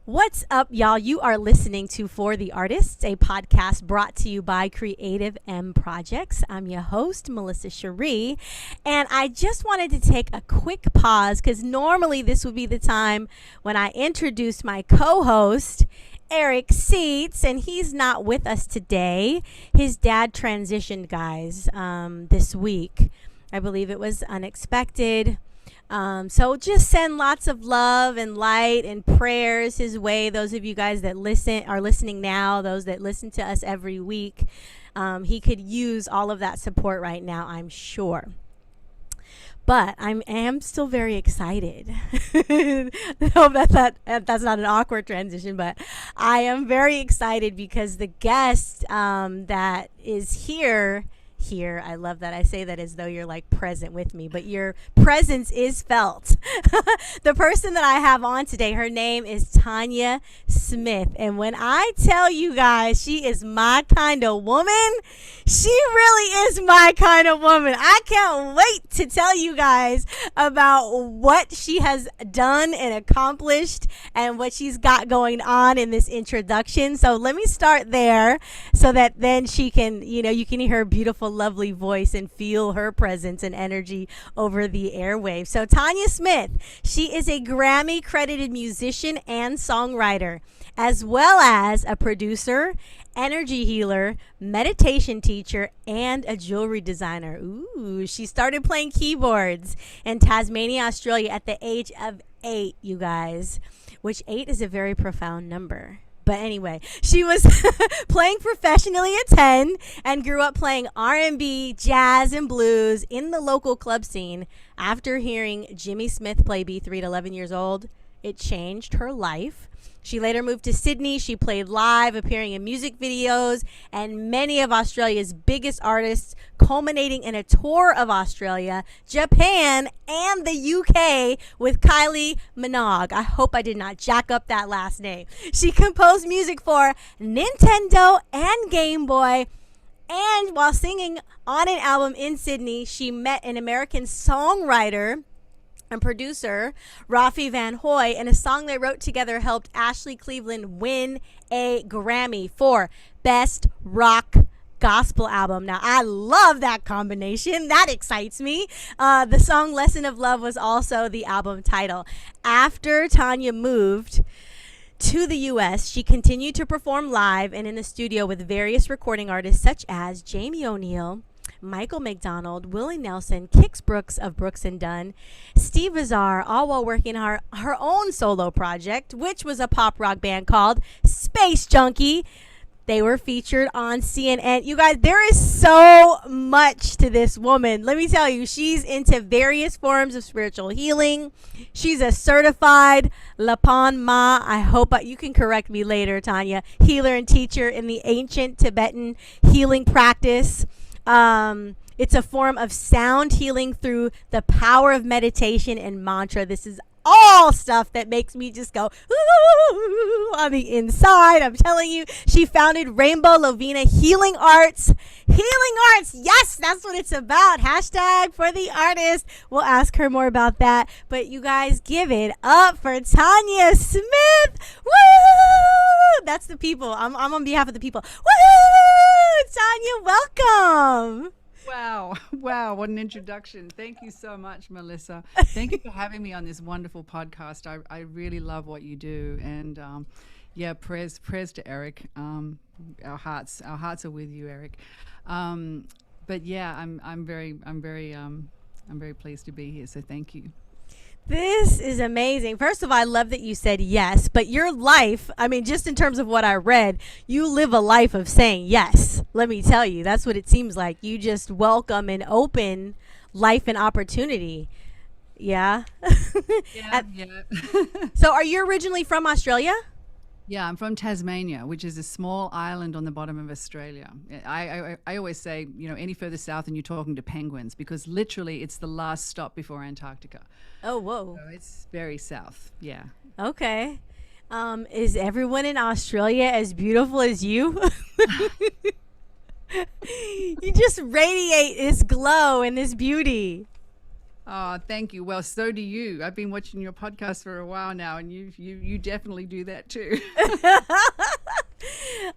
What's up, y'all? You are listening to For the Artists, a podcast brought to you by Creative M Projects. I'm your host, Melissa Sharee, and I just wanted to take a quick pause because normally this would be the time when I introduce my co-host, Eric Seats, and he's not with us today. His dad transitioned, guys, this week. I believe it was unexpected. So just send lots of love and light and prayers his way. Those of you guys that are listening now, those that listen to us every week, he could use all of that support right now, I'm sure. But I am still very excited. Hope that's not an awkward transition, but I am very excited because the guest that is here, I love that I say that as though you're like present with me, but your presence is felt. The person that I have on today, her name is TANIA Smith, and when I tell you guys she is my kind of woman, she really is my kind of woman. I can't wait to tell you guys about what she has done and accomplished and what she's got going on in this introduction. So let me start there so that then she can, you can hear her beautiful, lovely voice and feel her presence and energy over the airwaves. So TANIA Smith, she is a Grammy credited musician and songwriter, as well as a producer, energy healer, meditation teacher, and a jewelry designer. Ooh, she started playing keyboards in Tasmania, Australia at the age of 8, you guys, which 8 is a very profound number. But anyway, she was playing professionally at 10 and grew up playing R&B, jazz, and blues in the local club scene. After hearing Jimmy Smith play B3 at 11 years old, it changed her life. She later moved to Sydney. She played live, appearing in music videos and many of Australia's biggest artists, culminating in a tour of Australia, Japan, and the UK with Kylie Minogue. I hope I did not jack up that last name. She composed music for Nintendo and Gameboy. And while singing on an album in Sydney, she met an American songwriter and producer, Rafi Van Hoy, and a song they wrote together helped Ashley Cleveland win a Grammy for Best Rock Gospel Album. Now, I love that combination. That excites me. The song Lesson of Love was also the album title. After TANIA moved to the U.S., she continued to perform live and in the studio with various recording artists such as Jamie O'Neill, Michael McDonald, Willie Nelson, Kix Brooks of Brooks and Dunn, Steve Azar, all while working her own solo project, which was a pop rock band called Space Junkie. They were featured on CNN. You guys, there is so much to this woman. Let me tell you, she's into various forms of spiritual healing. She's a certified Lapan Ma, I hope you can correct me later, TANIA, healer and teacher in the ancient Tibetan healing practice. It's a form of sound healing through the power of meditation and mantra. This is all stuff that makes me just go ooh, on the inside. I'm telling you, she founded Rainbow Lovina Healing Arts. Healing Arts, yes, that's what it's about. Hashtag for the artist. We'll ask her more about that. But you guys, give it up for TANIA Smith. Woo! That's the people. I'm on behalf of the people. Woo! TANIA, welcome. Wow, what an introduction. Thank you so much, Melissa. Thank you for having me on this wonderful podcast. I really love what you do. And prayers to Eric. Our hearts are with you, Eric. But yeah, I'm very pleased to be here. So thank you. This is amazing. First of all, I love that you said yes, but your life, I mean, just in terms of what I read, you live a life of saying yes. Let me tell you, that's what it seems like. You just welcome and open life and opportunity. Yeah. Yeah. So are you originally from Australia? Yeah, I'm from Tasmania, which is a small island on the bottom of Australia. I always say, any further south and you're talking to penguins, because literally it's the last stop before Antarctica. Oh, whoa. So it's very south, yeah. Okay. Is everyone in Australia as beautiful as you? You just radiate this glow and this beauty. Oh, thank you. Well, so do you. I've been watching your podcast for a while now, and you definitely do that too.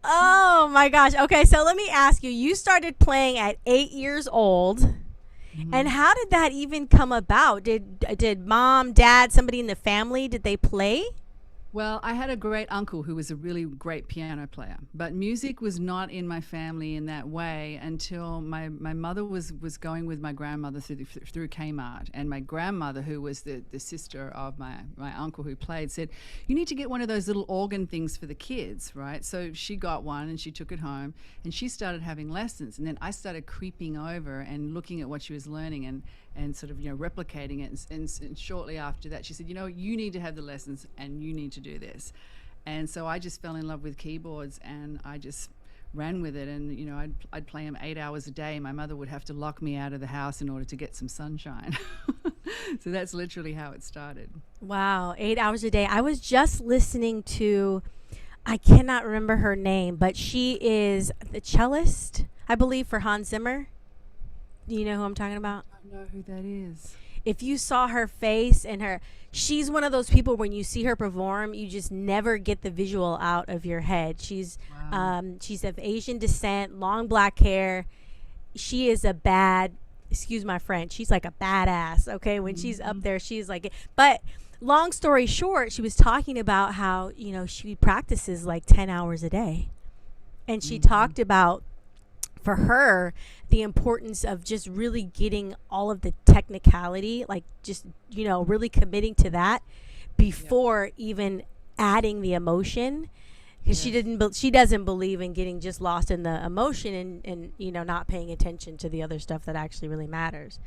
Oh my gosh. Okay, so let me ask you. You started playing at 8 years old. And how did that even come about? Did mom, dad, somebody in the family, did they play? Well, I had a great uncle who was a really great piano player, but music was not in my family in that way until my mother was going with my grandmother through Kmart, and my grandmother, who was the sister of my uncle who played, said, you need to get one of those little organ things for the kids, right? So she got one and she took it home and she started having lessons, and then I started creeping over and looking at what she was learning and sort of, replicating it. And shortly after that, she said, you need to have the lessons and you need to do this. And so I just fell in love with keyboards and I just ran with it. And, I'd play them 8 hours a day. My mother would have to lock me out of the house in order to get some sunshine. So that's literally how it started. Wow, 8 hours a day. I was just listening to, I cannot remember her name, but she is the cellist, I believe, for Hans Zimmer. Do you know who I'm talking about? I don't know who that is. If you saw her face and she's one of those people when you see her perform, you just never get the visual out of your head. She's of Asian descent, long black hair. She is excuse my French, she's like a badass. Okay, when she's up there, she's like, but long story short, she was talking about how, she practices like 10 hours a day. And she talked about, for her, the importance of just really getting all of the technicality, like just, really committing to that before even adding the emotion. Because she doesn't believe in getting just lost in the emotion and not paying attention to the other stuff that actually really matters.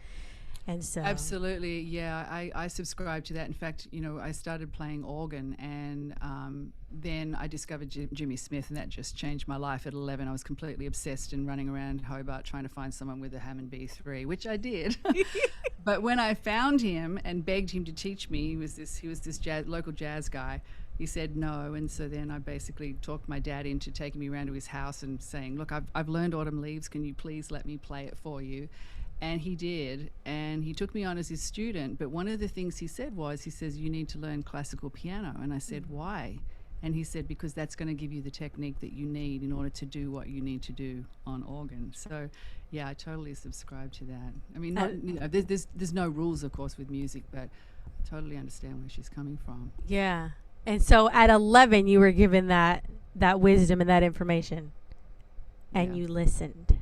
And so absolutely, yeah, I subscribe to that. In fact, I started playing organ, and then I discovered Jimmy Smith, and that just changed my life. At 11, I was completely obsessed and running around Hobart trying to find someone with a Hammond B3, which I did. But when I found him and begged him to teach me, he was this local jazz guy. He said no, and so then I basically talked my dad into taking me around to his house and saying, "Look, I've learned Autumn Leaves. Can you please let me play it for you?" And he did, and he took me on as his student. But one of the things he said was, you need to learn classical piano. And I said, why? And he said, because that's going to give you the technique that you need in order to do what you need to do on organ. So, yeah, I totally subscribe to that. I mean, there's no rules, of course, with music, but I totally understand where she's coming from. Yeah. And so at 11, you were given that wisdom and that information, and you listened.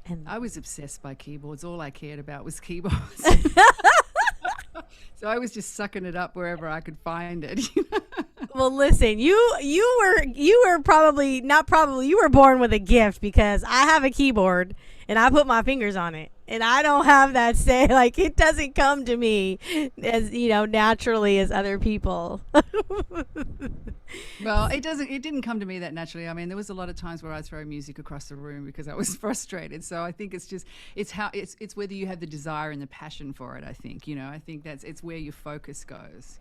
And I was obsessed by keyboards. All I cared about was keyboards. So I was just sucking it up wherever I could find it. Well, listen, you were probably not probably you were born with a gift, because I have a keyboard and I put my fingers on it, and I don't have that say, like, it doesn't come to me as naturally as other people. Well, it didn't come to me that naturally. I mean, there was a lot of times where I'd throw music across the room because I was frustrated. So I think it's whether you have the desire and the passion for it. I think I think it's where your focus goes.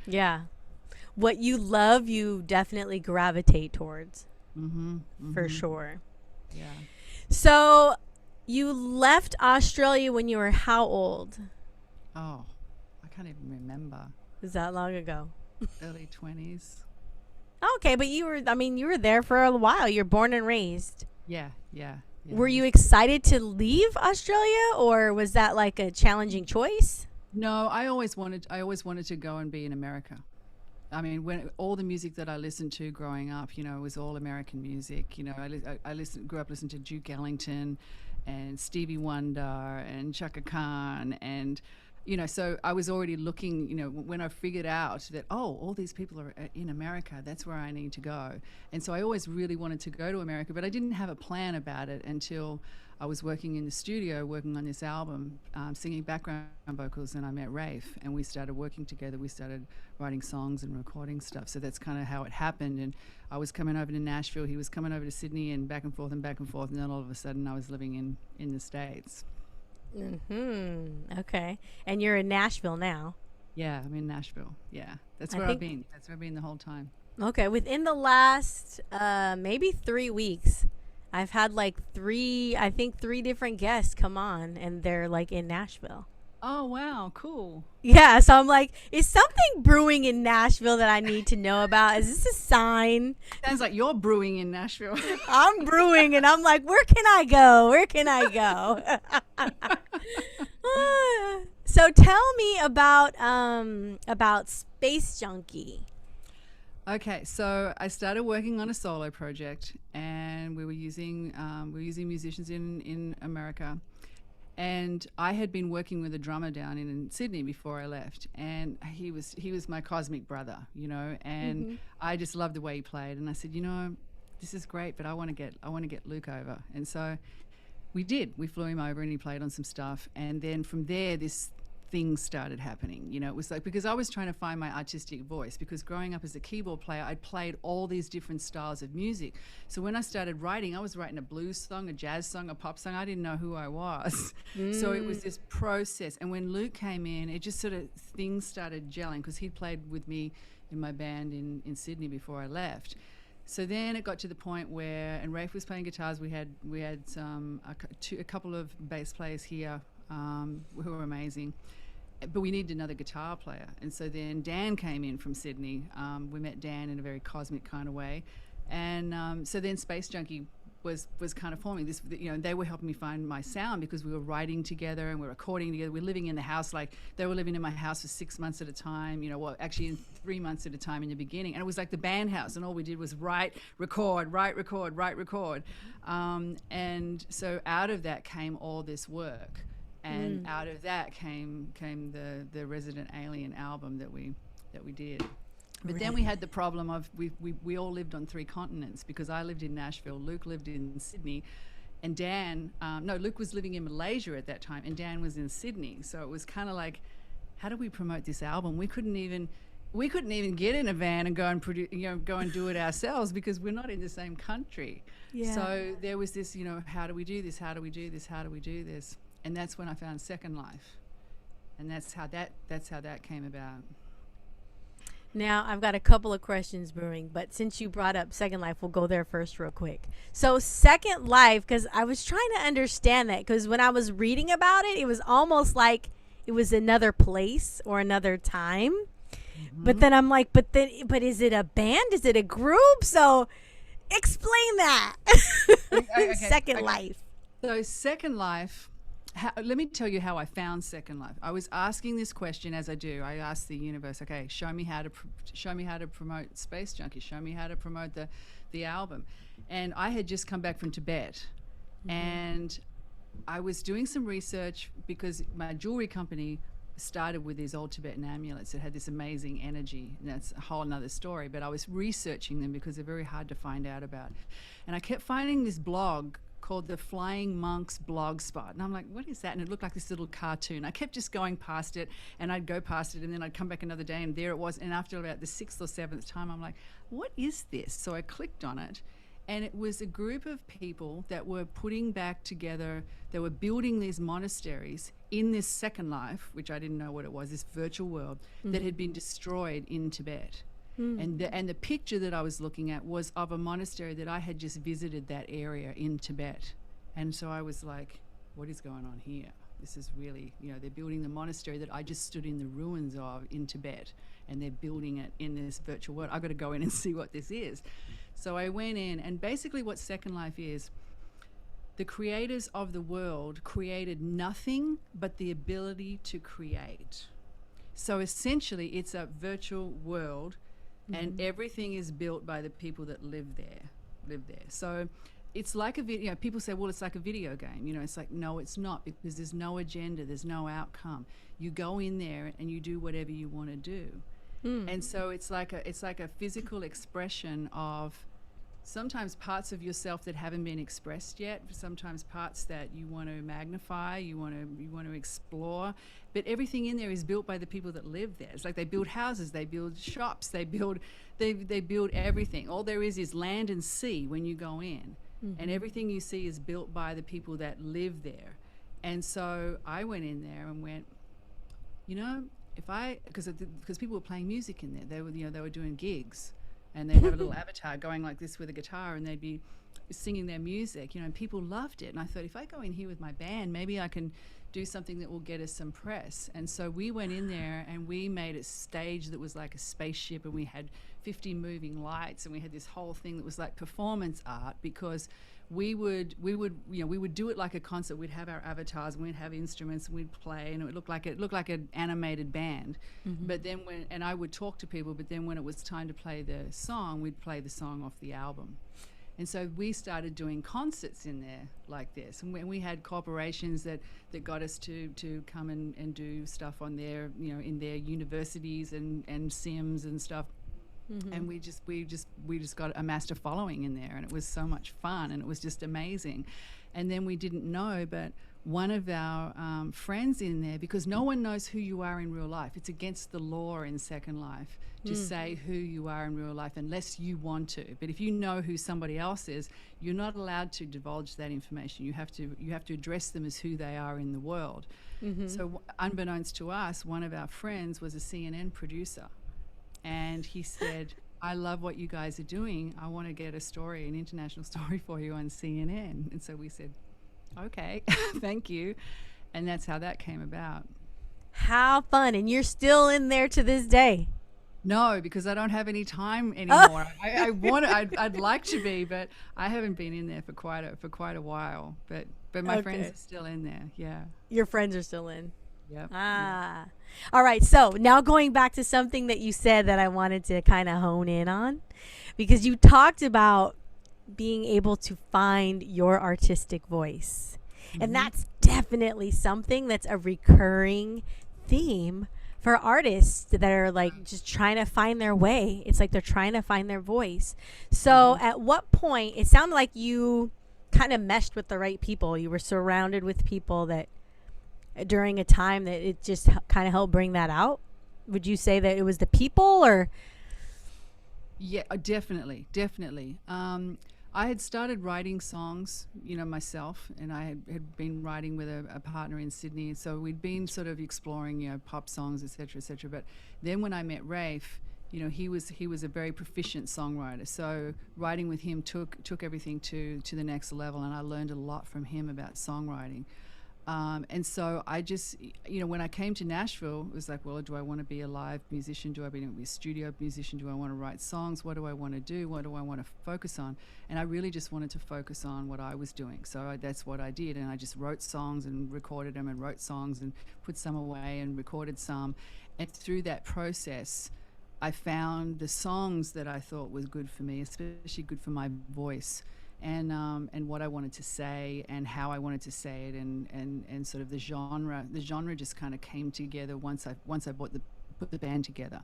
Yeah, what you love, you definitely gravitate towards. For sure. Yeah. So you left Australia when you were how old? Oh, I can't even remember. Is that long ago? Early 20s. Okay, but you were there for a while. You're born and raised. Yeah. Were you excited to leave Australia, or was that like a challenging choice? No, I always wanted to go and be in America. I mean, when all the music that I listened to growing up, was all American music. I grew up listening to Duke Ellington and Stevie Wonder and Chaka Khan, and so I was already looking, when I figured out that, all these people are in America, that's where I need to go. And so I always really wanted to go to America, but I didn't have a plan about it until I was working in the studio, working on this album, singing background vocals, and I met Rafe, and we started working together. We started writing songs and recording stuff. So that's kind of how it happened. And I was coming over to Nashville, he was coming over to Sydney, and back and forth, and then all of a sudden I was living in the States. Okay. And you're in Nashville now? Yeah, I'm in Nashville. Yeah, that's where I've been. That's where I've been the whole time. Okay. Within the last maybe 3 weeks, I've had like three different guests come on, and they're like in Nashville. Oh, wow. Cool. Yeah, so I'm like, is something brewing in Nashville that I need to know about? Is this a sign? Sounds like you're brewing in Nashville. I'm brewing, and I'm like, where can I go? Where can I go? So tell me about Space Junkie. Okay, so I started working on a solo project, and we were using musicians in America, and I had been working with a drummer down in Sydney before I left, and he was my cosmic brother, you know, and I just loved the way he played, and I said, you know, this is great, but I want to get Luke over, and so we did. We flew him over, and he played on some stuff, and then from there, this things started happening. You know, it was like, because I was trying to find my artistic voice, because growing up as a keyboard player, I'd played all these different styles of music. So when I started writing, I was writing a blues song, a jazz song, a pop song. I didn't know who I was. So it was this process. And when Luke came in, it just sort of, things started gelling, because he'd played with me in my band in Sydney before I left. So then it got to the point where, and Rafe was playing guitars. We had a couple of bass players here who were amazing, but we needed another guitar player. And so then Dan came in from Sydney. We met Dan in a very cosmic kind of way, and so then Space Junkie was kind of forming this. You know, they were helping me find my sound, because we were writing together and we were recording together. We're living in the house, like they were living in my house for 6 months at a time. You know, well, actually in 3 months at a time in the beginning, and it was like the band house, and all we did was write, record, write, record, write, record, and so out of that came all this work. And out of that came the Resident Alien album that we did. But then we had the problem of we all lived on 3 continents, because I lived in Nashville, Luke lived in Sydney, and Dan, Luke was living in Malaysia at that time, and Dan was in Sydney. So it was kind of like, how do we promote this album? We couldn't even get in a van and go and go and do it ourselves, because we're not in the same country. Yeah. So there was this, you know, how do we do this? How do we do this? How do we do this? And that's when I found Second Life, and that's how that came about. Now, I've got a couple of questions brewing, but since you brought up Second Life, we'll go there first real quick. So Second Life, because I was trying to understand that, because when I was reading about it, it was almost like it was another place or another time. But then I'm like, but is it a band? Is it a group? So explain that. Okay, Second Life. So Second Life... let me tell you how I found Second Life. I was asking this question, as I do. I asked the universe, okay, show me how to promote Space Junkie. Show me how to promote the album. And I had just come back from Tibet, and I was doing some research, because my jewelry company started with these old Tibetan amulets that had this amazing energy, and that's a whole nother story. But I was researching them, because they're very hard to find out about. And I kept finding this blog called the Flying Monks blog spot, and I'm like, what is that? And it looked like this little cartoon. I kept just going past it, and I'd go past it, and then I'd come back another day, and there it was. And after about the 6th or 7th time, I'm like, what is this? So I clicked on it, and it was a group of people that were putting back together, they were building these monasteries in this Second Life, which I didn't know what it was, this virtual world that had been destroyed in Tibet. And the picture that I was looking at was of a monastery that I had just visited, that area in Tibet. And so I was like, what is going on here? This is really, you know, they're building the monastery that I just stood in the ruins of in Tibet, and they're building it in this virtual world. I've got to go in and see what this is. So I went in, and basically what Second Life is, the creators of the world created nothing but the ability to create. So essentially it's a virtual world, and everything is built by the people that live there. So it's like a video. You know, people say, well, it's like a video game. You know, it's like, no, it's not, because there's no agenda, there's no outcome. You go in there and you do whatever you want to do. And so it's like a physical expression of sometimes parts of yourself that haven't been expressed yet, sometimes parts that you want to magnify, you want to explore, but everything in there is built by the people that live there. It's like they build houses, they build shops, they build everything. All there is land and sea when you go in, and everything you see is built by the people that live there. And so I went in there and went, you know, because people were playing music in there, they were doing gigs. And they'd have a little avatar going like this with a guitar, and they'd be singing their music, you know, and people loved it. And I thought, if I go in here with my band, maybe I can do something that will get us some press. And so we went in there and we made a stage that was like a spaceship, and we had 50 moving lights, and we had this whole thing that was like performance art, because we would do it like a concert. We'd have our avatars and we'd have instruments and we'd play, and it would look like an animated band. But then and I would talk to people, but then when it was time to play the song, we'd play the song off the album. And so we started doing concerts in there like this. And we had corporations that got us to come and do stuff on their, in their universities and Sims and stuff. And we just got amassed a following in there, and it was so much fun, and it was just amazing. And then we didn't know, but one of our friends in there, because no one knows who you are in real life. It's against the law in Second Life to say who you are in real life unless you want to. But if you know who somebody else is, you're not allowed to divulge that information. You have to address them as who they are in the world. So unbeknownst to us, one of our friends was a CNN producer. And he said, I love what you guys are doing. I want to get an international story for you on CNN. And so we said, okay, thank you. And that's how that came about. How fun. And you're still in there to this day? No, because I don't have any time anymore. I'd like to be, but I haven't been in there for quite a while. But my friends are still in there. Yeah. Your friends are still in. Yep. Yeah. All right. So now going back to something that you said that I wanted to kind of hone in on, because you talked about being able to find your artistic voice. And that's definitely something that's a recurring theme for artists that are like just trying to find their way. It's like they're trying to find their voice. So at what point, it sounded like you kind of meshed with the right people. You were surrounded with people that during a time that it just kind of helped bring that out. Would you say that it was the people, or? Yeah, definitely. I had started writing songs, myself, and I had been writing with a partner in Sydney. So we'd been sort of exploring, pop songs, et cetera. But then when I met Rafe, he was a very proficient songwriter. So writing with him took everything to the next level, and I learned a lot from him about songwriting. And so I just, when I came to Nashville, it was like, well, do I want to be a live musician? Do I want to be a studio musician? Do I want to write songs? What do I want to do? What do I want to focus on? And I really just wanted to focus on what I was doing. So that's what I did. And I just wrote songs and recorded them, and wrote songs and put some away and recorded some. And through that process, I found the songs that I thought was good for me, especially good for my voice. And what I wanted to say and how I wanted to say it, and sort of the genre just kind of came together once I put the band together,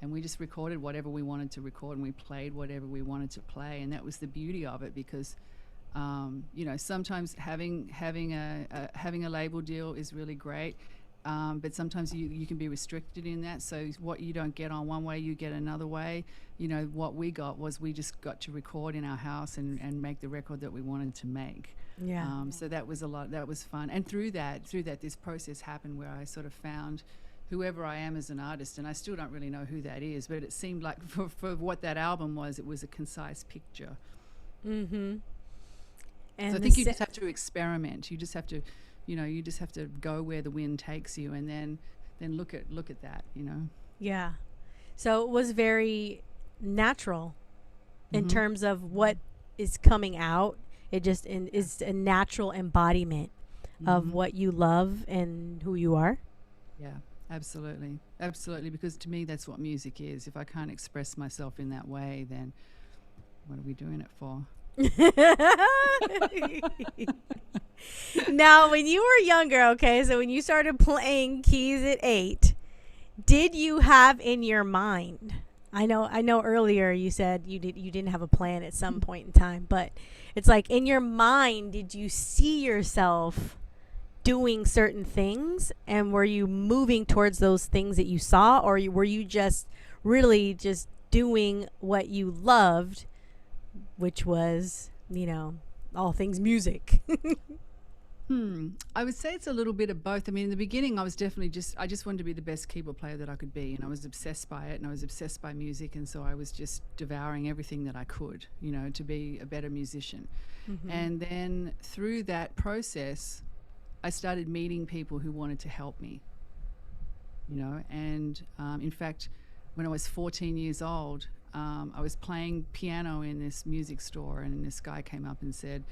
and we just recorded whatever we wanted to record, and we played whatever we wanted to play. And that was the beauty of it, because sometimes having a label deal is really great. But sometimes you can be restricted in that. So what you don't get on one way, you get another way. What we got was we just got to record in our house and make the record that we wanted to make. Yeah. So that was that was fun. And through that, this process happened where I sort of found whoever I am as an artist, and I still don't really know who that is, but it seemed like for what that album was, it was a concise picture. And so I think you just have to experiment. You just have to go where the wind takes you, and then look at that, Yeah. So it was very natural in terms of what is coming out. It just is a natural embodiment of what you love and who you are. Yeah, absolutely. Because to me, that's what music is. If I can't express myself in that way, then what are we doing it for? Now, when you were younger, so when you started playing keys at 8, did you have in your mind, I know earlier you said you didn't have a plan at some point in time, but it's like in your mind, did you see yourself doing certain things, and were you moving towards those things that you saw, or were you just really just doing what you loved, which was, all things music? I would say it's a little bit of both. I mean, in the beginning, I was definitely I just wanted to be the best keyboard player that I could be, and I was obsessed by it, and I was obsessed by music, and so I was just devouring everything that I could, to be a better musician. And then through that process, I started meeting people who wanted to help me, and in fact, when I was 14 years old, I was playing piano in this music store, and this guy came up and said,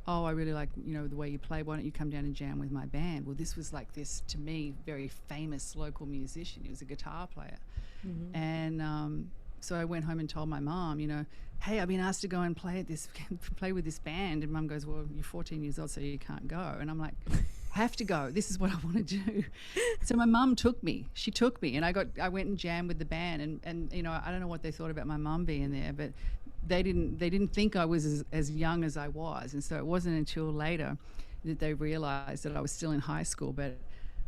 "Oh, I really like, the way you play. Why don't you come down and jam with my band?" Well, this was like this, to me, very famous local musician. He was a guitar player. Mm-hmm. And so I went home and told my mom, "Hey, I've been asked to go and play with this band." And Mum goes, "Well, you're 14 years old, so you can't go." And I'm like, "I have to go. This is what I want to do." So my mum took me. She took me, and I went and jammed with the band. And I don't know what they thought about my mum being there, but they didn't think I was as young as I was. And so it wasn't until later that they realized that I was still in high school. But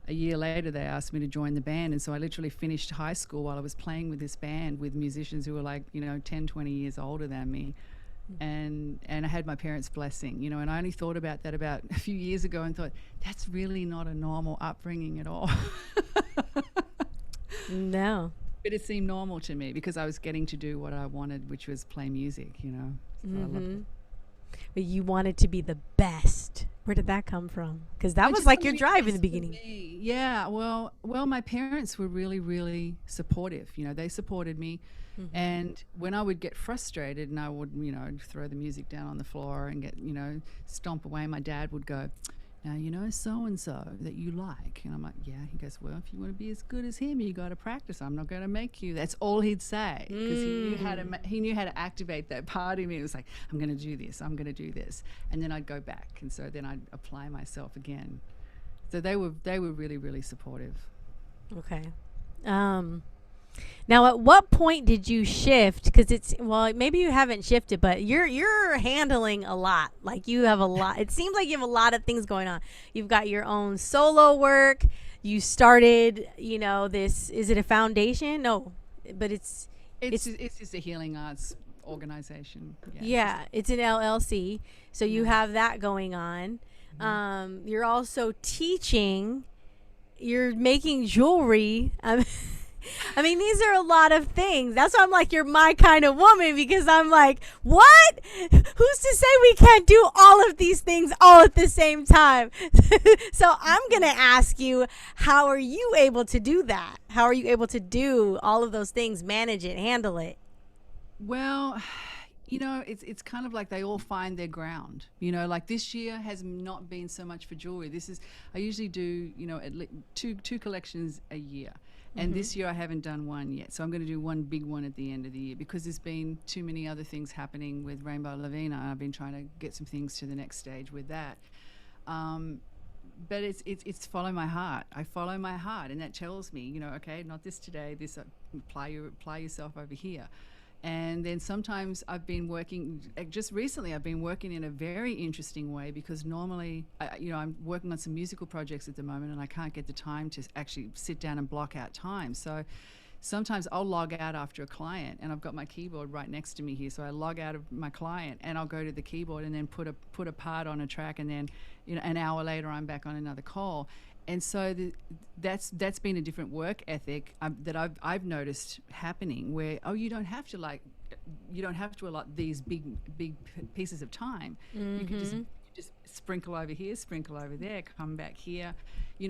a year later, they asked me to join the band. And so I literally finished high school while I was playing with this band with musicians who were like, 10, 20 years older than me. And I had my parents' blessing, and I only thought about that about a few years ago and thought, that's really not a normal upbringing at all. No. But it seemed normal to me because I was getting to do what I wanted, which was play music, So I loved it. But you wanted to be the best. Where did that come from? Because that was like your drive in the beginning. Yeah, well, my parents were really, really supportive. They supported me. Mm-hmm. And when I would get frustrated and I would, throw the music down on the floor and get, stomp away, my dad would go, "Now, so-and-so that you like." And I'm like, "Yeah." He goes, "Well, if you want to be as good as him, you got to practice. I'm not going to make you." That's all he'd say, because he knew how to activate that part in me. It was like, I'm going to do this. I'm going to do this. And then I'd go back. And so then I'd apply myself again. So they were really, really supportive. Okay. Now, at what point did you shift? Because maybe you haven't shifted, but you're handling a lot. Like, you have a lot. It seems like you have a lot of things going on. You've got your own solo work. You started, this. Is it a foundation? No, but it's just a healing arts organization. Yeah, it's an LLC. So you have that going on. Mm-hmm. You're also teaching. You're making jewelry. I mean, these are a lot of things. That's why I'm like, you're my kind of woman, because I'm like, what? Who's to say we can't do all of these things all at the same time? So I'm going to ask you, how are you able to do that? How are you able to do all of those things, manage it, handle it? Well, it's kind of like they all find their ground. Like this year has not been so much for jewelry. I usually do, at least two collections a year. And this year I haven't done one yet. So I'm going to do one big one at the end of the year, because there's been too many other things happening with Rainbow Lavina. I've been trying to get some things to the next stage with that. But it's follow my heart. I follow my heart, and that tells me, okay, not this today, this apply yourself over here. And then sometimes I've been working, just recently I've been working in a very interesting way, because normally, I'm working on some musical projects at the moment, and I can't get the time to actually sit down and block out time. So sometimes I'll log out after a client, and I've got my keyboard right next to me here. So I log out of my client and I'll go to the keyboard and then put a part on a track, and then an hour later I'm back on another call. And so that's been a different work ethic that I've noticed happening, where you don't have to allot these big pieces of time. Mm-hmm. You can just sprinkle over here, sprinkle over there, come back here,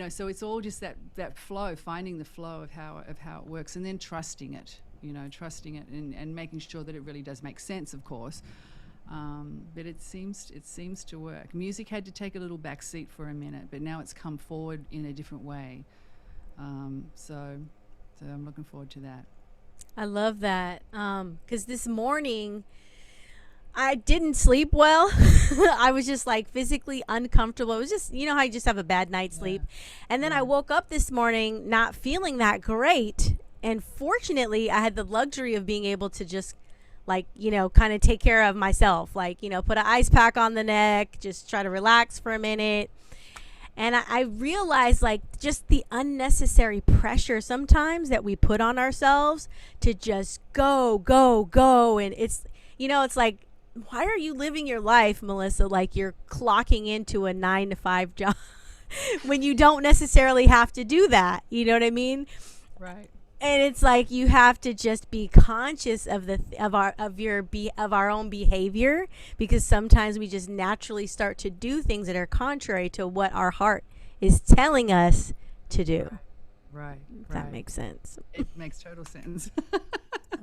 So it's all just that flow, finding the flow of how it works, and then trusting it, and making sure that it really does make sense, of course. But it seems to work. Music had to take a little back seat for a minute, but now it's come forward in a different way. So I'm looking forward to that. I love that. 'Cause this morning I didn't sleep well. I was just like physically uncomfortable. It was just, how you just have a bad night's sleep. And then I woke up this morning not feeling that great. And fortunately, I had the luxury of being able to just kind of take care of myself, put an ice pack on the neck, just try to relax for a minute. And I realized just the unnecessary pressure sometimes that we put on ourselves to just go. And it's, it's like, why are you living your life, Melissa, like you're clocking into a 9-to-5 job when you don't necessarily have to do that? You know what I mean? Right. And it's like you have to just be conscious of our own behavior, because sometimes we just naturally start to do things that are contrary to what our heart is telling us to do. Right. If that makes sense. It makes total sense.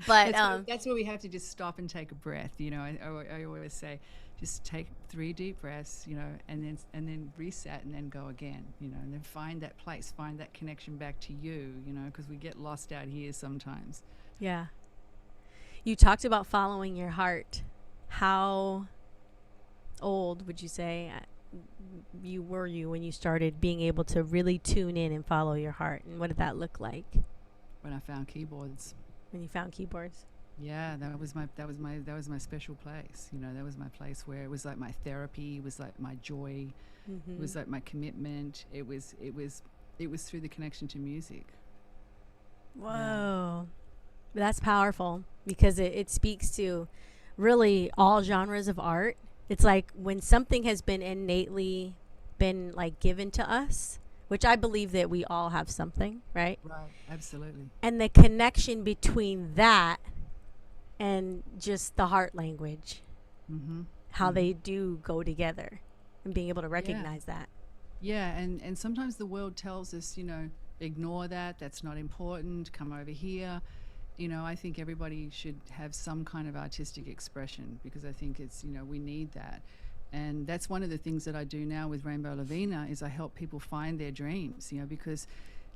But that's where we have to just stop and take a breath. You know, I always say, just take 3 deep breaths, you know, and then reset and then go again, you know, and then find that place, find that connection back to you, you know, because we get lost out here sometimes. Yeah. You talked about following your heart. How old would you say you were when you started being able to really tune in and follow your heart? And what did that look like? When I found keyboards. When you found keyboards? Yeah, that was my special place. You know, that was my place where it was like my therapy, it was like my joy, it was like my commitment. It was through the connection to music. Whoa. Yeah. That's powerful because it speaks to really all genres of art. It's like when something has been innately been like given to us, which I believe that we all have something, right? Right, absolutely. And the connection between that and just the heart language, how they do go together, and being able to recognize that. Yeah, and sometimes the world tells us, you know, ignore that, that's not important, come over here. You know, I think everybody should have some kind of artistic expression because I think it's, you know, we need that. And that's one of the things that I do now with Rainbow Lavina is I help people find their dreams, you know, because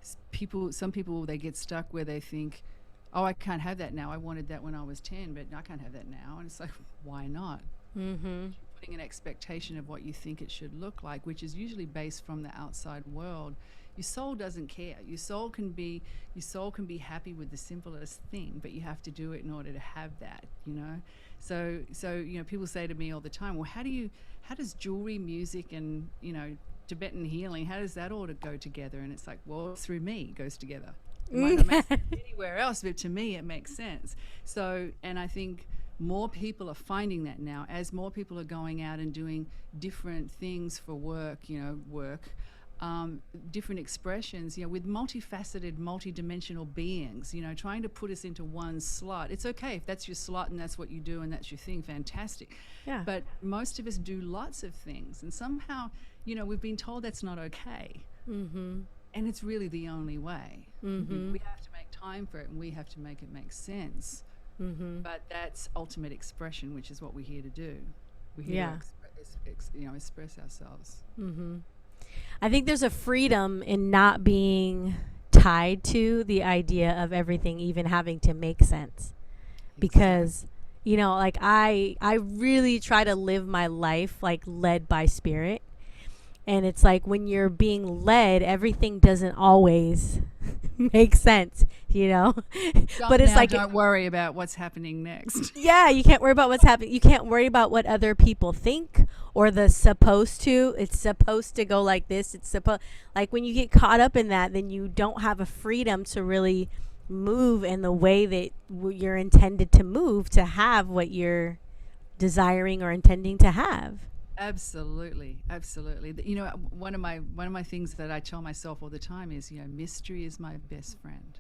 some people, they get stuck where they think, oh, I can't have that now. I wanted that when I was 10, but I can't have that now. And it's like, why not? Putting an expectation of what you think it should look like, which is usually based from the outside world. Your soul doesn't care. Your soul can be happy with the simplest thing, but you have to do it in order to have that, you know? So you know, people say to me all the time, well, how does jewelry, music, and, you know, Tibetan healing, how does that all go together? And it's like, well, through me it goes together. It might not make sense anywhere else, but to me it makes sense. So, and I think more people are finding that now as more people are going out and doing different things for work, you know, different expressions, you know, with multifaceted, multidimensional beings, you know, trying to put us into one slot. It's okay if that's your slot and that's what you do and that's your thing, fantastic. Yeah. But most of us do lots of things, and somehow, you know, we've been told that's not okay. And it's really the only way. We have to make time for it, and we have to make it make sense. But that's ultimate expression, which is what we're here to do. We're here to express ourselves. I think there's a freedom in not being tied to the idea of everything even having to make sense. Because, you know, like I really try to live my life like led by spirit. And it's like when you're being led, everything doesn't always make sense, you know? But it's like, don't worry about what's happening next. Yeah, you can't worry about what's happening. You can't worry about what other people think or the supposed to. It's supposed to go like this. It's supposed, like when you get caught up in that, then you don't have a freedom to really move in the way that you're intended to move, to have what you're desiring or intending to have. Absolutely. You know, one of my things that I tell myself all the time is, you know, mystery is my best friend.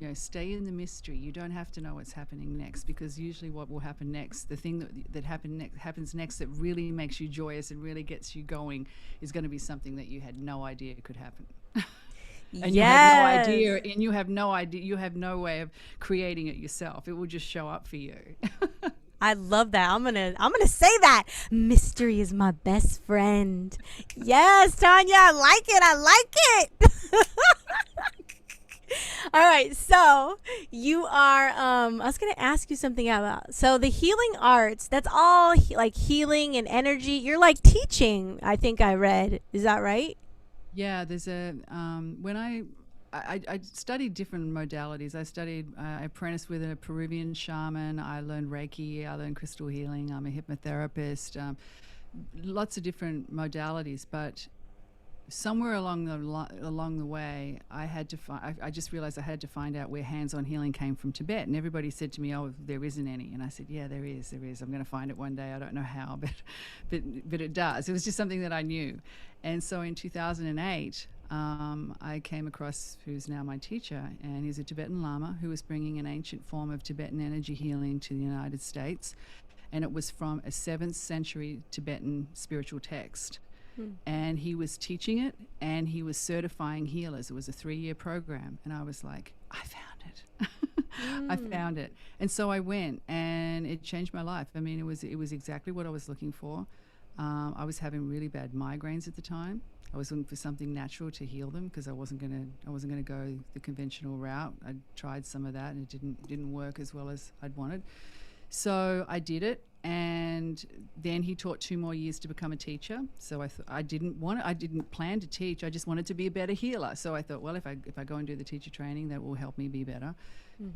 You know, stay in the mystery. You don't have to know what's happening next, because usually what will happen next, the thing that happens next that really makes you joyous and really gets you going, is going to be something that you had no idea could happen. And you have no idea, you have no way of creating it yourself. It will just show up for you. I love that. I'm gonna say that. Mystery is my best friend. Yes, Tanya, I like it. All right, so you are I was gonna ask you something about, so the healing arts, that's all like healing and energy. You're like teaching, I think I read. Is that right? Yeah, there's when I studied different modalities. I apprenticed with a Peruvian shaman. I learned Reiki. I learned crystal healing. I'm a hypnotherapist. Lots of different modalities. But somewhere along the way, I just realized I had to find out where hands-on healing came from Tibet. And everybody said to me, "Oh, there isn't any." And I said, "Yeah, there is. I'm going to find it one day. I don't know how, but it does." It was just something that I knew. And so in 2008. I came across who's now my teacher, and he's a Tibetan Lama who was bringing an ancient form of Tibetan energy healing to the United States, and it was from a 7th century Tibetan spiritual text. and he was teaching it, and he was certifying healers. It was a 3-year program, and I was like, I found it. I found it. And so I went, and it changed my life. I mean, it was exactly what I was looking for. I was having really bad migraines at the time. I was looking for something natural to heal them, because I wasn't gonna go the conventional route. I tried some of that, and it didn't work as well as I'd wanted. So I did it, and then he taught 2 more years to become a teacher. So I didn't plan to teach. I just wanted to be a better healer. So I thought, well, if I go and do the teacher training, that will help me be better.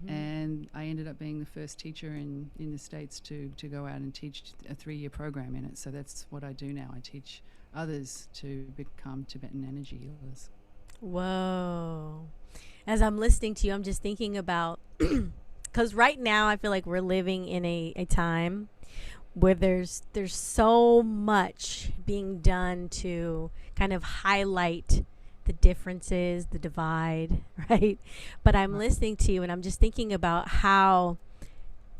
And I ended up being the first teacher in the States to go out and teach a 3-year program in it. So that's what I do now. I teach others to become Tibetan energy healers. Whoa. As I'm listening to you, I'm just thinking about, because right now I feel like we're living in a time where there's so much being done to kind of highlight the differences, the divide, right? But I'm listening to you, and I'm just thinking about how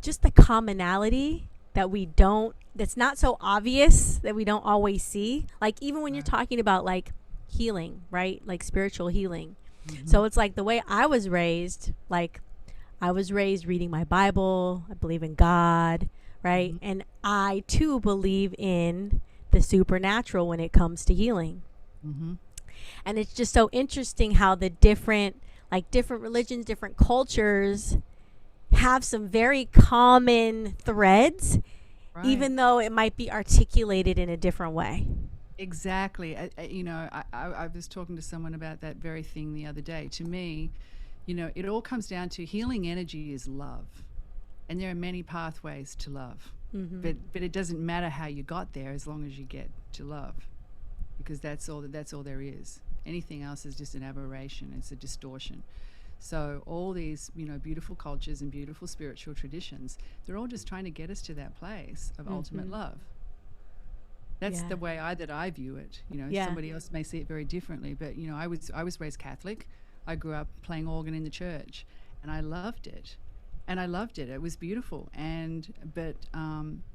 just the commonality that's not so obvious, that we don't always see. Like, even when you're talking about like healing, right? Like spiritual healing. So it's like the way I was raised, like I was raised reading my Bible. I believe in God, right? And I too believe in the supernatural when it comes to healing. And it's just so interesting how the different religions, different cultures have some very common threads, even though it might be articulated in a different way. Exactly. I was talking to someone about that very thing the other day. To me, it all comes down to healing energy is love. And there are many pathways to love. But it doesn't matter how you got there, as long as you get to love. Because that's all there is. Anything else is just an aberration. It's a distortion. So all these, beautiful cultures and beautiful spiritual traditions, they're all just trying to get us to that place of ultimate love. That's the way I view it. Somebody else may see it very differently. But I was raised Catholic. I grew up playing organ in the church, and I loved it. It was beautiful. But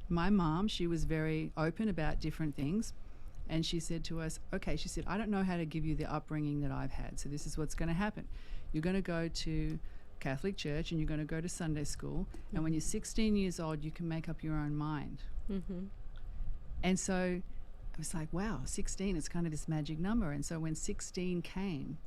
my mom, she was very open about different things. And she said to us, okay, she said, I don't know how to give you the upbringing that I've had. So this is what's going to happen. You're going to go to Catholic church, and you're going to go to Sunday school. And when you're 16 years old, you can make up your own mind. And so I was like, wow, 16 is kind of this magic number. And so when 16 came,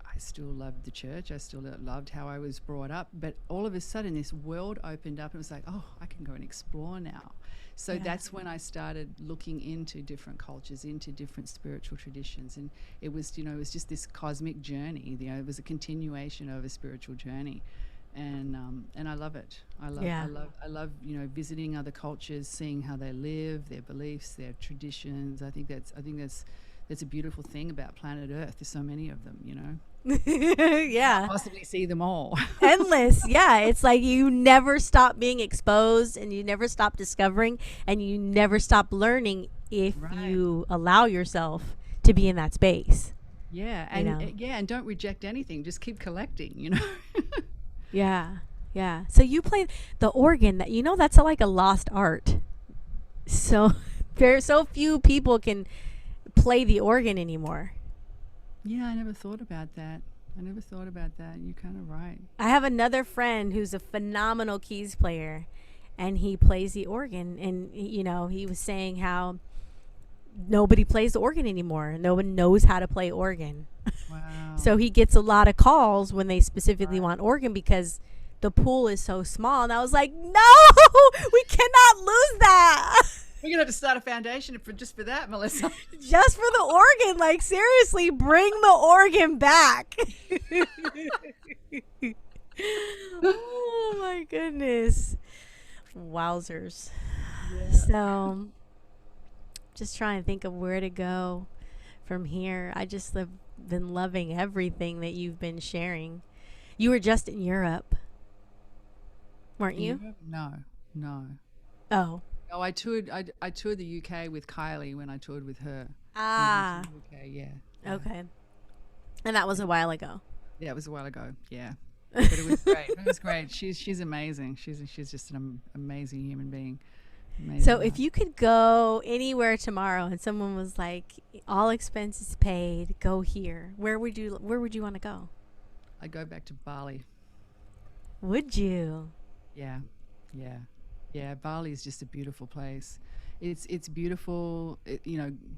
I still loved the church. I still loved how I was brought up. But all of a sudden, this world opened up, and it was like, oh, I can go and explore now. So that's when I started looking into different cultures, into different spiritual traditions. And it was, it was just this cosmic journey. It was a continuation of a spiritual journey. And I love it. I love visiting other cultures, seeing how they live, their beliefs, their traditions. I think that's a beautiful thing about planet Earth. There's so many of them, Yeah. Possibly see them all. Endless. Yeah. It's like you never stop being exposed, and you never stop discovering, and you never stop learning if you allow yourself to be in that space. Yeah. And don't reject anything. Just keep collecting, Yeah. So you play the organ. That's like a lost art. So so few people can play the organ anymore. Yeah, I never thought about that. You're kind of right. I have another friend who's a phenomenal keys player, and he plays the organ. And, he was saying how nobody plays the organ anymore. No one knows how to play organ. Wow. So he gets a lot of calls when they specifically want organ, because the pool is so small. And I was like, no, we cannot lose that. We're going to have to start a foundation just for that, Melissa. Just for the organ. Like, seriously, bring the organ back. Oh, my goodness. Wowzers. Yeah. So, just trying to think of where to go from here. I just have been loving everything that you've been sharing. You were just in Europe, weren't you? No. Oh. Oh, I toured the UK with Kylie when I toured with her. Ah. UK, yeah. Okay. And that was a while ago. Yeah, it was a while ago. Yeah. But it was great. It was great. She's amazing. She's just an amazing human being. Amazing So life. if you could go anywhere tomorrow and someone was like, all expenses paid, go here, where would you want to go? I go back to Bali. Would you? Yeah, yeah, yeah. Bali is just a beautiful place. It's beautiful.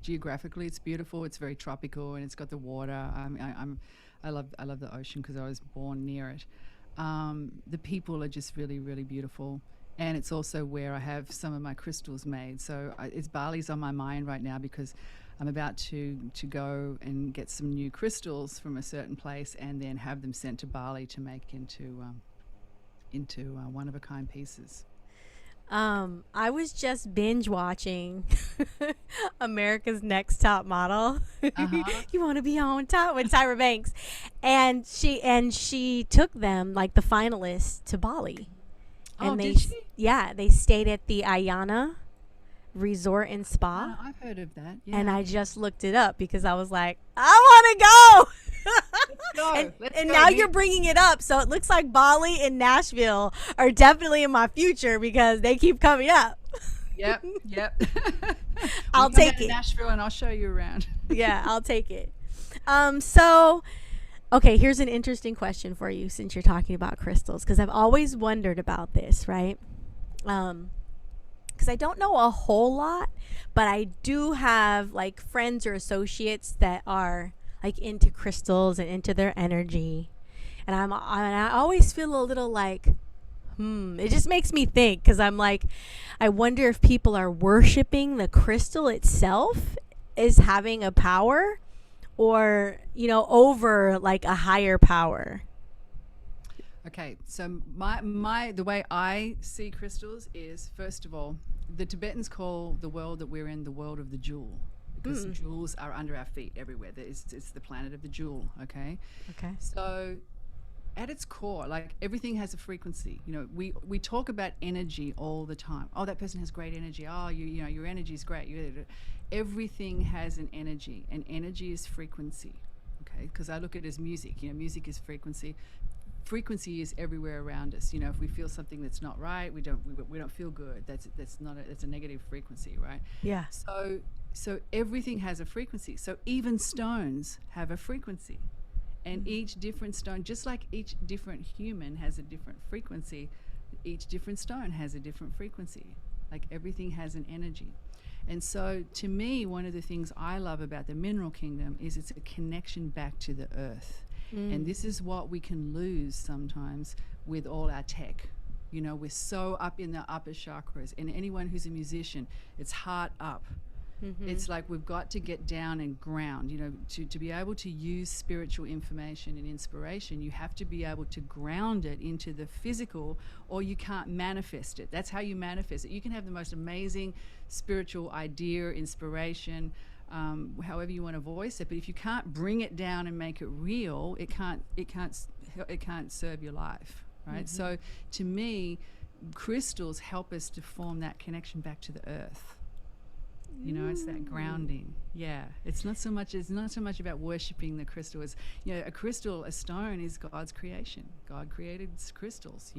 Geographically, it's beautiful. It's very tropical, and it's got the water. I love the ocean because I was born near it. The people are just really, really beautiful, and it's also where I have some of my crystals made. So it's Bali's on my mind right now because I'm about to go and get some new crystals from a certain place, and then have them sent to Bali to make into one-of-a-kind pieces. I was just binge watching America's Next Top Model. You want to be on top with Tyra Banks, and she took them, like the finalists, to Bali. Oh, And did she? Yeah, they stayed at the Ayana Resort and Spa. I've heard of that. Yeah. And I just looked it up because I was like, I want to go. Let's And go. now you're bringing it up, so it looks like Bali and Nashville are definitely in my future because they keep coming up. Yep. I'll Come take down to it. Nashville, and I'll show you around. Yeah, I'll take it. So, okay, here's an interesting question for you since you're talking about crystals, because I've always wondered about this, right? Because I don't know a whole lot, but I do have like friends or associates that are like into crystals and into their energy, and I always feel a little like, it just makes me think, because I'm like, I wonder if people are worshiping the crystal itself as having a power, or over like a higher power. Okay, so the way I see crystals is, first of all, the Tibetans call the world that we're in the world of the jewel, because jewels are under our feet everywhere. It's the planet of the jewel. Okay. So at its core, like, everything has a frequency. We talk about energy all the time. Oh, that person has great energy. Oh, your energy is great. Everything has an energy, and energy is frequency. Okay, because I look at it as music. Music is frequency. Frequency is everywhere around us. If we feel something that's not right, we don't feel good. That's a negative frequency, right? Yeah. So everything has a frequency. So even stones have a frequency. And each different stone, just like each different human has a different frequency, each different stone has a different frequency. Like, everything has an energy. And so, to me, one of the things I love about the mineral kingdom is it's a connection back to the earth. And this is what we can lose sometimes with all our tech. We're so up in the upper chakras. And anyone who's a musician, it's heart up. It's like we've got to get down and ground. To be able to use spiritual information and inspiration, you have to be able to ground it into the physical, or you can't manifest it. That's how you manifest it. You can have the most amazing spiritual idea, inspiration, however you want to voice it, but if you can't bring it down and make it real, it can't serve your life, right? So to me, crystals help us to form that connection back to the earth. It's that grounding. Yeah, it's not so much about worshiping the crystal. It's, a crystal, a stone, is God's creation. God created crystals.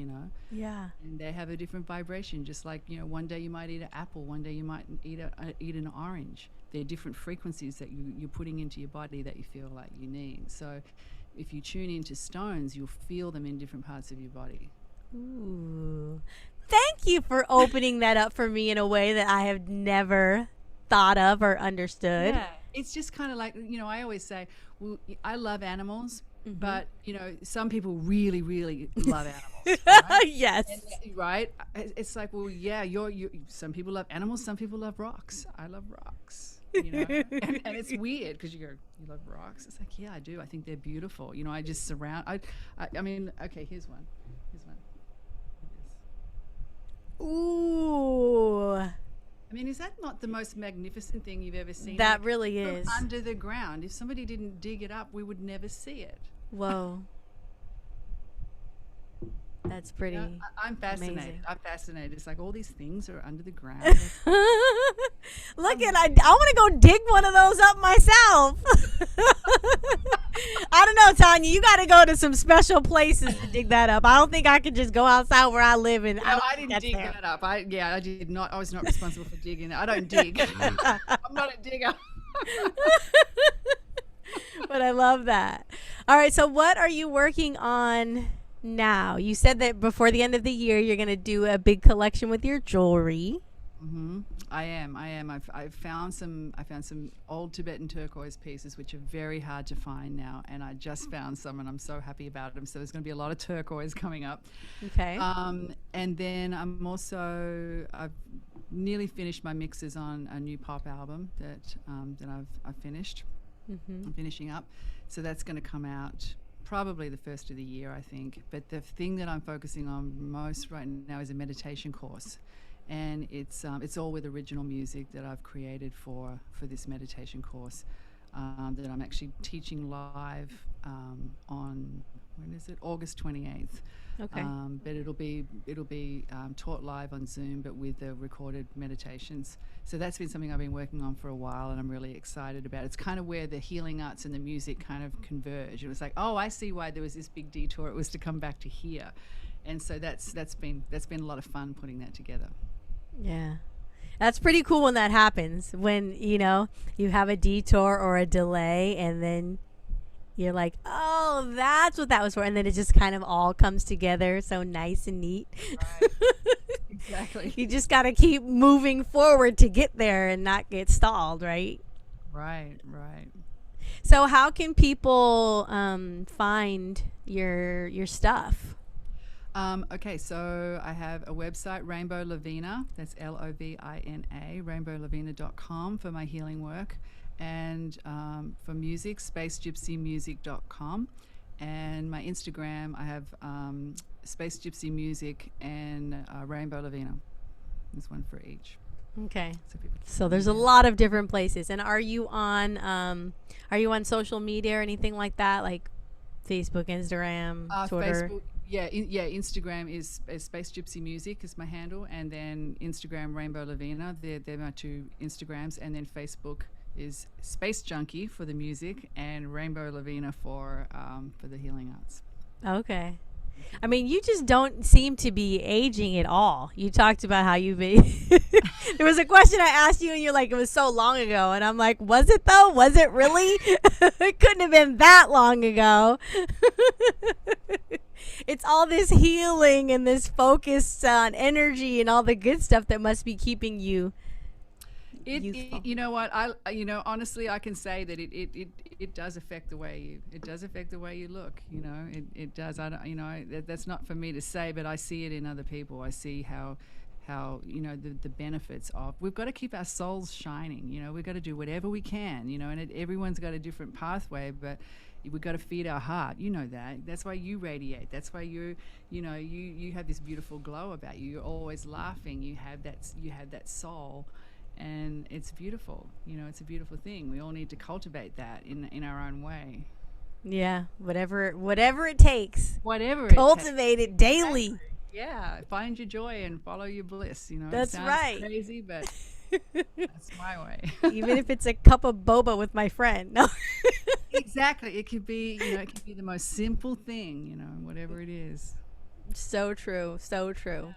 Yeah. And they have a different vibration. Just like, one day you might eat an apple, one day you might eat an orange. They're different frequencies that you're putting into your body that you feel like you need. So if you tune into stones, you'll feel them in different parts of your body. Ooh. Thank you for opening that up for me in a way that I have never thought of or understood. Yeah, it's just kind of like, I always say, well, I love animals, but, some people really, really love animals. Right? Yes. Right? It's like, well, yeah, some people love animals, some people love rocks. I love rocks. And it's weird because you love rocks. It's like, yeah, I do. I think they're beautiful. I just surround. I mean, okay, here's one. Ooh. I mean, is that not the most magnificent thing you've ever seen? That really is. Under the ground. If somebody didn't dig it up, we would never see it. Whoa. That's pretty. I'm fascinated. amazing. I'm fascinated. It's like all these things are under the ground. Look at I want to go dig one of those up myself. I don't don't know, Tanya. You got to go to some special places to dig that up. I don't think I could just go outside where I live and I didn't dig that up. I did not. I was not responsible for digging it. I don't dig. I'm not a digger. But I love that. All right. So what are you working on now? You said that before the end of the year, you're going to do a big collection with your jewelry. Mm-hmm. I am. I've found some old Tibetan turquoise pieces, which are very hard to find now, and I just found some, and I'm so happy about them. So there's going to be a lot of turquoise coming up. Okay. And then I've nearly finished my mixes on a new pop album that I've finished. Mm-hmm. I'm finishing up, so that's going to come out probably the first of the year, I think. But the thing that I'm focusing on most right now is a meditation course. And it's all with original music that I've created for this meditation course that I'm actually teaching live on, when is it? August 28th. Okay. But it'll be taught live on Zoom, but with the recorded meditations. So that's been something I've been working on for a while, and I'm really excited about. It's kind of where the healing arts and the music kind of converge. It was like, oh, I see why there was this big detour. It was to come back to here, and so that's been a lot of fun putting that together. Yeah. That's pretty cool when that happens, when, you know, you have a detour or a delay and then you're like, oh, that's what that was for. And then it just kind of all comes together so nice and neat. Right. Exactly. You just got to keep moving forward to get there and not get stalled, right? Right. So how can people find your stuff? Okay, so I have a website, Rainbow Lavina, that's Lovina, rainbowlavina.com for my healing work. And for music, spacegypsymusic.com. And my Instagram, I have Space Gypsy Music and Rainbow Lavina. There's one for each. Okay. So there's a lot of different places. And are you on social media or anything like that, like Facebook, Instagram, Twitter? Facebook. Instagram is Space Gypsy Music is my handle, and then Instagram Rainbow Lavina. They're my two Instagrams, and then Facebook is Space Junkie for the music and Rainbow Lavina for the healing arts. Okay. I mean, you just don't seem to be aging at all. You talked about how you've been. There was a question I asked you, and you're like, it was so long ago. And I'm like, was it though? Was it really? It couldn't have been that long ago. It's all this healing and this focus on energy and all the good stuff that must be keeping you youthful. You know what? Honestly, I can say that it does affect the way you look. You know, it does. I don't. You know, that's not for me to say, but I see it in other people. I see how you know the benefits of. We've got to keep our souls shining. You know, we've got to do whatever we can. You know, and everyone's got a different pathway, but we've got to feed our heart. You know that. That's why you radiate. That's why you have this beautiful glow about you. You're always laughing. You have that soul. And it's beautiful. You know, it's a beautiful thing. We all need to cultivate that in our own way. Yeah, whatever it takes. Cultivate it daily. Yeah, find your joy and follow your bliss. You know, that's it sounds right. Crazy, but that's my way. Even if it's a cup of boba with my friend. No. Exactly. It could be. You know, it could be the most simple thing. You know, whatever it is. So true. So true.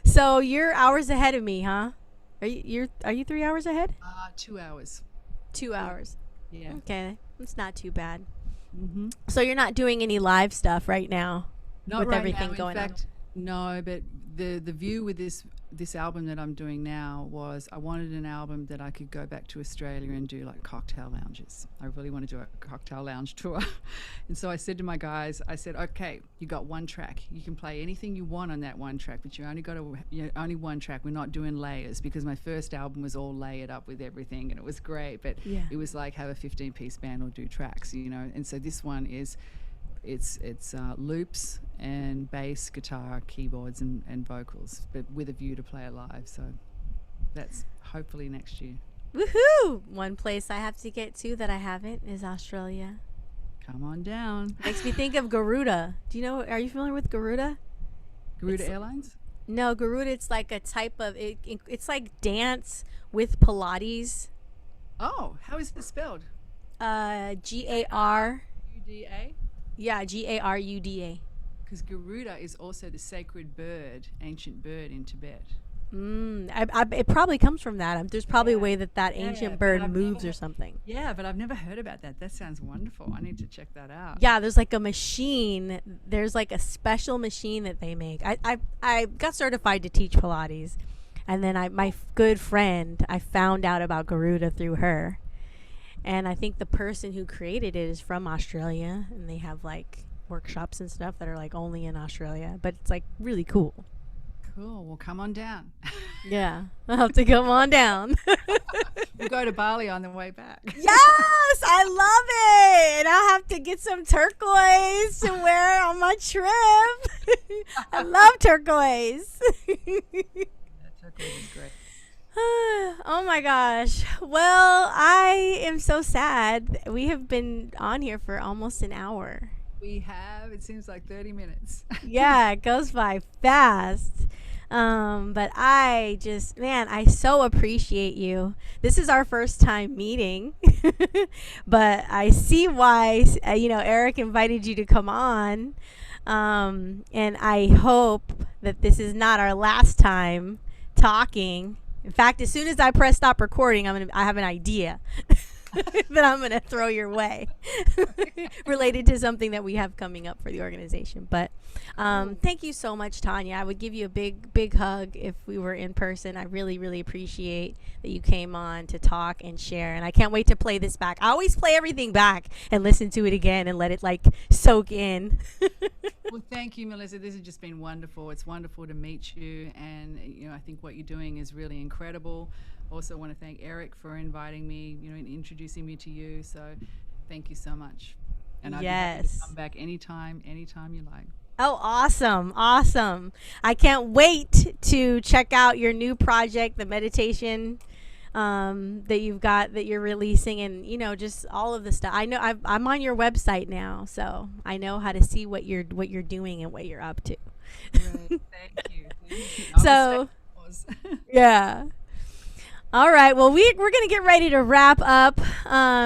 Yeah. So you're hours ahead of me, huh? Are you 3 hours ahead? 2 hours. 2 hours. Yeah. Okay, it's not too bad. Mm-hmm. So you're not doing any live stuff right now, not with right everything now. going In fact, on. No, but the view with this album that I'm doing now was I wanted an album that I could go back to Australia and do like cocktail lounges. I really want to do a cocktail lounge tour. And so I said to my guys, I said, okay, you got one track. You can play anything you want on that one track, but you only got only one track. We're not doing layers, because my first album was all layered up with everything, and it was great, but it was like have a 15-piece band or do tracks, you know. And so this one is it's loops and bass, guitar, keyboards and vocals, but with a view to play it live. So that's hopefully next year. Woohoo! One place I have to get to that I haven't is Australia. Come on down. Makes me think of Garuda. Are you familiar with Garuda? Garuda Airlines? No, Garuda, it's like a type of, it's like dance with Pilates. Oh, how is it spelled? Gar. Garuda? Yeah, Garuda. Because Garuda is also the sacred bird, ancient bird in Tibet. It probably comes from that. There's probably a way that Yeah, ancient but bird I've moves never- or something. Yeah, but I've never heard about that. That sounds wonderful. I need to check that out. Yeah, there's like a machine. There's like a special machine that they make. I got certified to teach Pilates, and then my good friend, I found out about Garuda through her, and I think the person who created it is from Australia, and they have like workshops and stuff that are like only in Australia, but it's like really cool. Cool. Well, come on down. Yeah, I'll have to come on down. We'll go to Bali on the way back. Yes, I love it. And I'll have to get some turquoise to wear on my trip. I love turquoise. That turquoise is great. Oh my gosh. Well, I am so sad. We have been on here for almost an hour. We have, it seems like 30 minutes. Yeah, it goes by fast. But I just, man, I so appreciate you. This is our first time meeting, but I see why, Eric invited you to come on. And I hope that this is not our last time talking. In fact, as soon as I press stop recording, I have an idea that I'm going to throw your way related to something that we have coming up for the organization. But thank you so much, Tanya. I would give you a big, big hug if we were in person. I really, really appreciate that you came on to talk and share. And I can't wait to play this back. I always play everything back and listen to it again and let it like soak in. Well, thank you, Melissa. This has just been wonderful. It's wonderful to meet you. And, I think what you're doing is really incredible. Also want to thank Eric for inviting me, and introducing me to you. So thank you so much. And I'd be happy to come back anytime you like. Oh, awesome. Awesome. I can't wait to check out your new project, the meditation that you've got, that you're releasing, and, just all of the stuff. I know I'm on your website now, so I know how to see what you're doing and what you're up to. Great. Thank you. So, yeah. All right. Well, we're going to get ready to wrap up.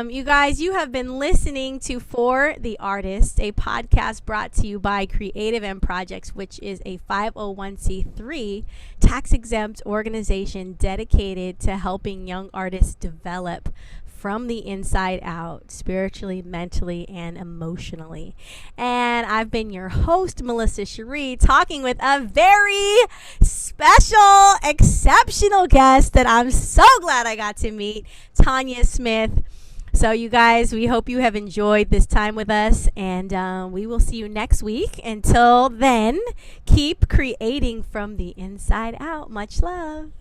You guys, you have been listening to For the Artist, a podcast brought to you by Creative M Projects, which is a 501c3 tax-exempt organization dedicated to helping young artists develop from the inside out, spiritually, mentally, and emotionally. And I've been your host, Melissa Sharee, talking with a very special, exceptional guest that I'm so glad I got to meet, Tania Smith. So you guys, we hope you have enjoyed this time with us, and we will see you next week. Until then, keep creating from the inside out. Much love.